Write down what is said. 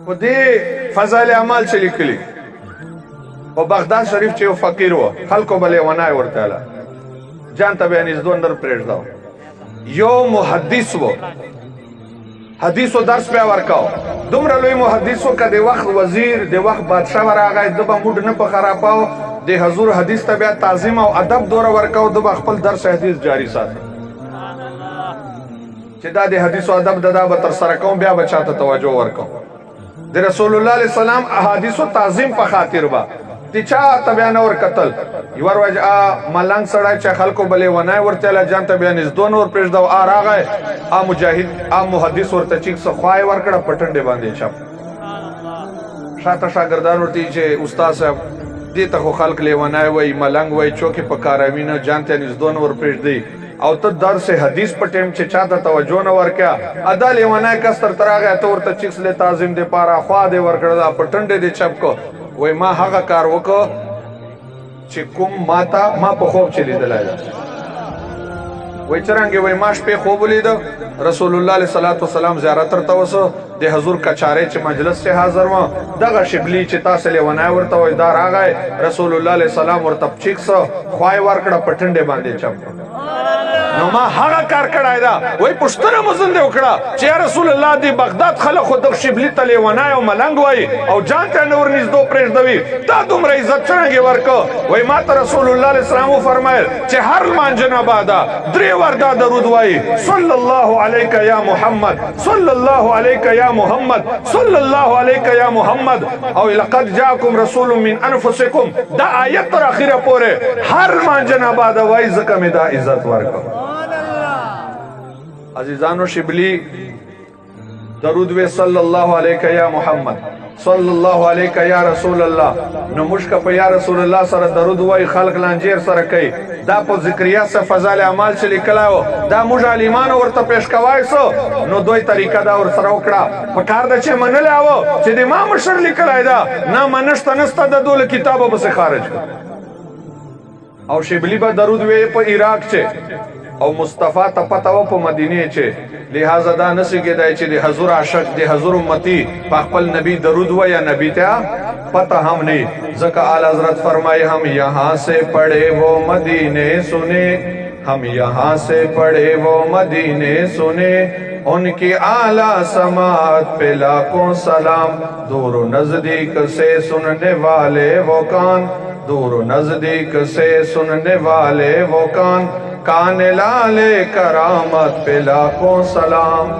په دې فضایل اعمال چې لیکلي په بغداد شریف چې یو فقیر و خلکو به لیونای ورته ویله جان ته به یې نږدې نه پرېږداو یو محدث و حدیثو درس بیا ورکاو دومره لوی محدث و که د وخت وزیر د وخت بادشاه ورغی ده به موډ نه په خراباو د حضور حدیث ته بیا تعظیم او ادب دوره ورکاو ده به خپل درس حدیث جاری ساتي چې دا د حدیث او ادب دا به ترسره کوم بیا به چاته توجه ورکوم د رسول الله علیه السلام احادیث او تعظیم په خاطر به د چا ته بیا نه ورکتل یو ورځ ملنګ سړی چې خلکو بلې ونای ورته له جان ته بیا نږدې نور پرېږدو راغی مجاهد محدث ورته چیک څه خوای ورکړه په ټنډې باندې چپ شاته شاګردان ورته چې استاد صاحب دې ته خو خلک لیونای وای ملنګ وای چوکې په کاروي نه جان ته نږدې نور پرېږدي او ته درس حدیث په ټیم چې چاته توجه نه ورکړه ادا لیونای کس تر راغی ته ورته چیک له تعظیم دې پاره خوا دې ورکړه په ټنډې دې چپ کو وای ما هغه کار وکړ چې کوم ما په خوب چې لیدلی ده وای څرنګه وای ما شپې خوب ولید رسول الله علیه الصلاۃ والسلام زیارت ته وسو د حضور کچاره چې مجلس ته حاضر و دغه شبلی چې تاسو لیونای ورته وای دا راغی رسول الله علیه السلام ورته چیک سو خوای ورکړه پټنډه باندې چپ نو ما هغه کار کړای دا وای پښتنه مزن دی وکړه چې رسول الله دی بغداد خلک خود شبلی ته لیونای او ملنګ وای او جان ته نور نږدې پرېږدوي دا دومره عزت څنګه ورکو وای ما ته رسول الله علیه السلام فرمایل چې هر مانځنه بادا درې وردا درود وای صلی الله علیک یا محمد صلی الله علیک یا محمد صلی الله علیک یا محمد او لقد جاءکم رسول من انفسکم دا آیت تر اخره پورې هر مانځنه بادا وای زکه می دا عزت ورکو عزیزانو شبلی درود وی صلی الله علیک یا محمد صلی الله علیک یا رسول الله نو مشکه په یا رسول الله سره درود وای خلق لانجیر سره کوي دا په ذکریا سره فضائل اعمال چې لیکلاو دا موږ عالمان ورته پیش کوای سو نو دوی طریقه دا ور سره وکړه په کار د چې منل او چې د امام مشر لیکلای دا نه منشت نسته د دوله کتابه بس خارج او شبلی به درود وی په عراق چې او مصطفی ته پته و په مدینه چې لہذا دا نسی کېدای چې د حضور عاشق د حضور امتی په خپل نبی درود و یا نبی ته پتہ ہم نہیں ذکا اعلی حضرت فرمائے ہم یہاں سے پڑھے وہ مدینے سنے ہم یہاں سے پڑھے وہ مدینے سنے ان کی اعلی سماعت پہ لاکھوں سلام دور و نزدیک سے سننے والے وہ کان دور و نزدیک سے سننے والے وہ کان لالے کرامت پہ لاکھوں سلام